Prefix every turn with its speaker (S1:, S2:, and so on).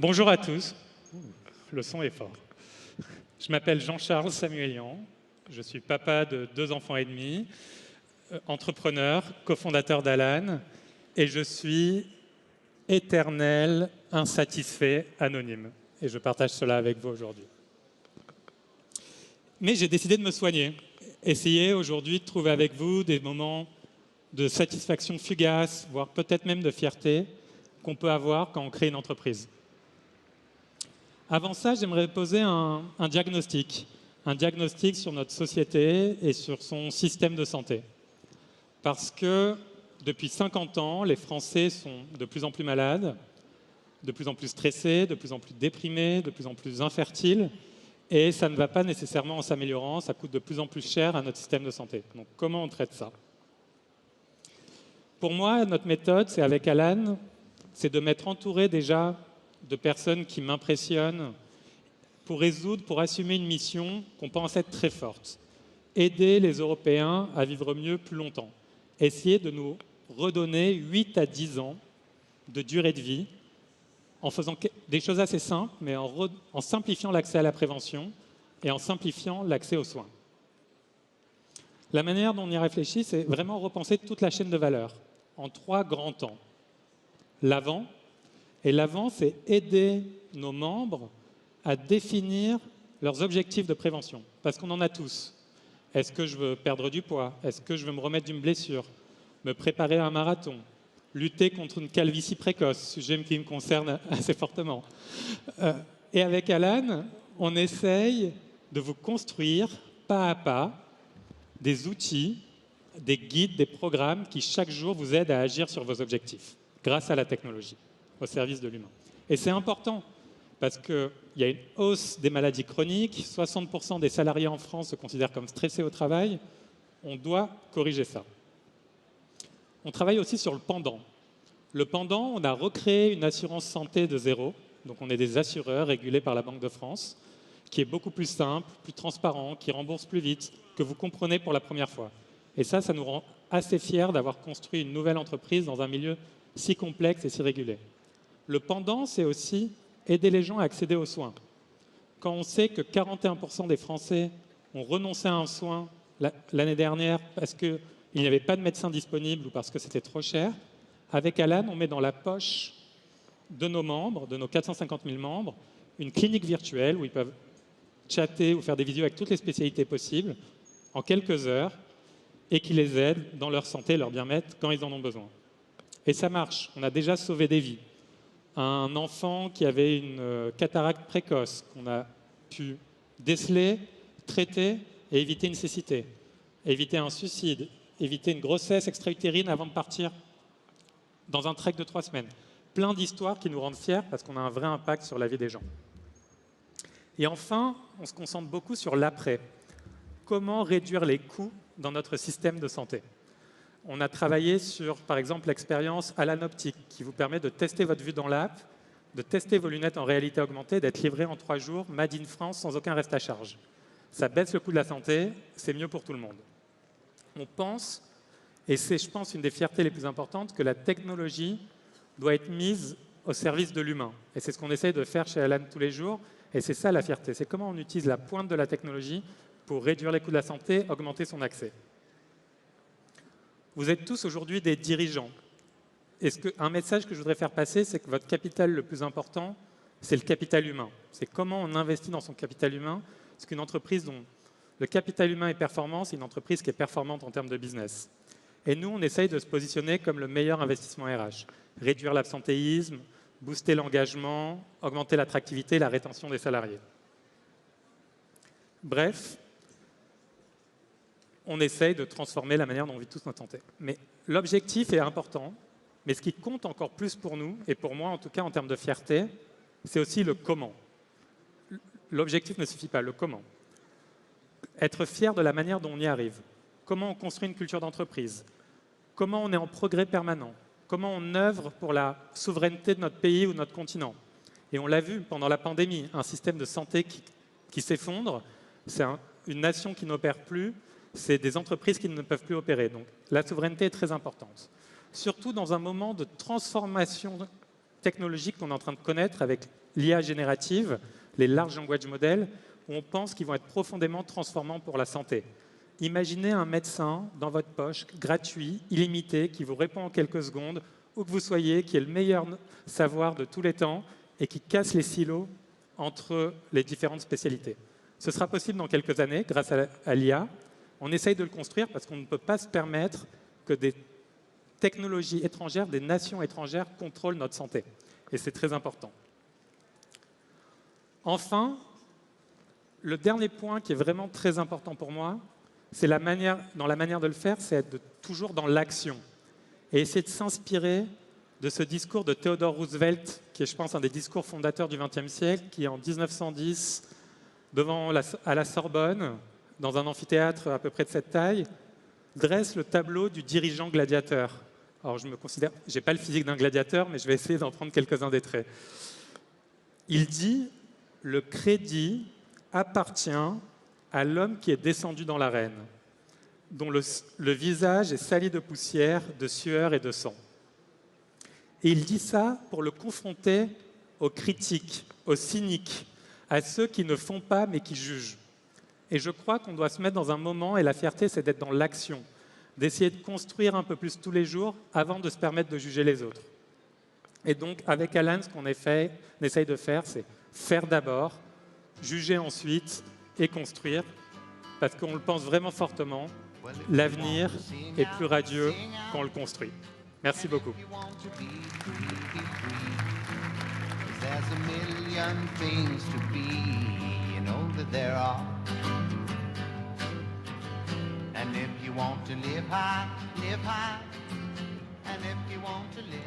S1: Bonjour à tous. Le son est fort. Je m'appelle Jean-Charles Samuelian. Je suis papa de 2 enfants et demi, entrepreneur, cofondateur d'Alan, et je suis éternel, insatisfait, anonyme. Et je partage cela avec vous aujourd'hui. Mais j'ai décidé de me soigner. Essayer aujourd'hui de trouver avec vous des moments de satisfaction fugace, voire peut-être même de fierté, qu'on peut avoir quand on crée une entreprise. Avant ça, j'aimerais poser un diagnostic sur notre société et sur son système de santé. Parce que depuis 50 ans, les Français sont de plus en plus malades, de plus en plus stressés, de plus en plus déprimés, de plus en plus infertiles, et ça ne va pas nécessairement en s'améliorant, ça coûte de plus en plus cher à notre système de santé. Donc comment on traite ça? Pour moi, notre méthode, c'est avec Alan, c'est de m'être entouré déjà de personnes qui m'impressionnent pour assumer une mission qu'on pense être très forte. Aider les Européens à vivre mieux plus longtemps. Essayer de nous redonner 8 à 10 ans de durée de vie en faisant des choses assez simples, mais en simplifiant l'accès à la prévention et en simplifiant l'accès aux soins. La manière dont on y réfléchit, c'est vraiment repenser toute la chaîne de valeur en 3 grands temps. L'avant, et l'avant, c'est aider nos membres à définir leurs objectifs de prévention, parce qu'on en a tous. Est-ce que je veux perdre du poids? Est-ce que je veux me remettre d'une blessure? Me préparer à un marathon? Lutter contre une calvitie précoce, sujet qui me concerne assez fortement. Et avec Alan, on essaye de vous construire pas à pas des outils, des guides, des programmes qui chaque jour vous aident à agir sur vos objectifs, grâce à la technologie, au service de l'humain. Et c'est important, parce qu'il y a une hausse des maladies chroniques, 60% des salariés en France se considèrent comme stressés au travail, on doit corriger ça. On travaille aussi sur le pendant. Le pendant, on a recréé une assurance santé de zéro, donc on est des assureurs régulés par la Banque de France, qui est beaucoup plus simple, plus transparent, qui rembourse plus vite, que vous comprenez pour la première fois. Et ça nous rend assez fiers d'avoir construit une nouvelle entreprise dans un milieu si complexe et si régulé. Le pendant, c'est aussi aider les gens à accéder aux soins. Quand on sait que 41% des Français ont renoncé à un soin l'année dernière parce qu'il n'y avait pas de médecin disponible ou parce que c'était trop cher, avec Alan, on met dans la poche de nos membres, de nos 450 000 membres, une clinique virtuelle où ils peuvent chatter ou faire des vidéos avec toutes les spécialités possibles en quelques heures et qui les aide dans leur santé, leur bien-être quand ils en ont besoin. Et ça marche, on a déjà sauvé des vies. Un enfant qui avait une cataracte précoce qu'on a pu déceler, traiter et éviter une cécité, éviter un suicide, éviter une grossesse extra-utérine avant de partir dans un trek de 3 semaines. Plein d'histoires qui nous rendent fiers parce qu'on a un vrai impact sur la vie des gens. Et enfin, on se concentre beaucoup sur l'après. Comment réduire les coûts dans notre système de santé? On a travaillé sur, par exemple, l'expérience Alan Optique, qui vous permet de tester votre vue dans l'app, de tester vos lunettes en réalité augmentée, d'être livré en 3 jours, made in France, sans aucun reste à charge. Ça baisse le coût de la santé, c'est mieux pour tout le monde. On pense, et c'est, je pense, une des fiertés les plus importantes, que la technologie doit être mise au service de l'humain. Et c'est ce qu'on essaye de faire chez Alan tous les jours, et c'est ça la fierté, c'est comment on utilise la pointe de la technologie pour réduire les coûts de la santé, augmenter son accès. Vous êtes tous aujourd'hui des dirigeants. Un message que je voudrais faire passer, c'est que votre capital le plus important, c'est le capital humain. C'est comment on investit dans son capital humain. Parce qu'une entreprise dont le capital humain est performant, c'est une entreprise qui est performante en termes de business. Et nous, on essaye de se positionner comme le meilleur investissement RH. Réduire l'absentéisme, booster l'engagement, augmenter l'attractivité et la rétention des salariés. Bref, on essaye de transformer la manière dont on vit tous notre santé. Mais l'objectif est important, mais ce qui compte encore plus pour nous, et pour moi en tout cas en termes de fierté, c'est aussi le comment. L'objectif ne suffit pas, le comment. Être fier de la manière dont on y arrive. Comment on construit une culture d'entreprise. Comment on est en progrès permanent. Comment on œuvre pour la souveraineté de notre pays ou de notre continent. Et on l'a vu pendant la pandémie, un système de santé qui s'effondre, c'est une nation qui n'opère plus, c'est des entreprises qui ne peuvent plus opérer. Donc la souveraineté est très importante. Surtout dans un moment de transformation technologique qu'on est en train de connaître avec l'IA générative, les large language models, où on pense qu'ils vont être profondément transformants pour la santé. Imaginez un médecin dans votre poche, gratuit, illimité, qui vous répond en quelques secondes, où que vous soyez, qui est le meilleur savoir de tous les temps et qui casse les silos entre les différentes spécialités. Ce sera possible dans quelques années grâce à l'IA. On essaye de le construire parce qu'on ne peut pas se permettre que des technologies étrangères, des nations étrangères contrôlent notre santé. Et c'est très important. Enfin, le dernier point qui est vraiment très important pour moi, c'est dans la manière de le faire, c'est être toujours dans l'action. Et essayer de s'inspirer de ce discours de Theodore Roosevelt, qui est, je pense, un des discours fondateurs du XXe siècle, qui, en 1910, à la Sorbonne, dans un amphithéâtre à peu près de cette taille, dresse le tableau du dirigeant gladiateur. Alors, je n'ai pas le physique d'un gladiateur, mais je vais essayer d'en prendre quelques-uns des traits. Il dit « Le crédit appartient à l'homme qui est descendu dans l'arène, dont le visage est sali de poussière, de sueur et de sang. » Et il dit ça pour le confronter aux critiques, aux cyniques, à ceux qui ne font pas mais qui jugent. Et je crois qu'on doit se mettre dans un moment, et la fierté, c'est d'être dans l'action, d'essayer de construire un peu plus tous les jours avant de se permettre de juger les autres. Et donc, avec Alan, ce qu'on essaye de faire, c'est faire d'abord, juger ensuite et construire, parce qu'on le pense vraiment fortement, l'avenir est plus radieux quand on le construit. Merci beaucoup. And if you want to live high, live high. And if you want to live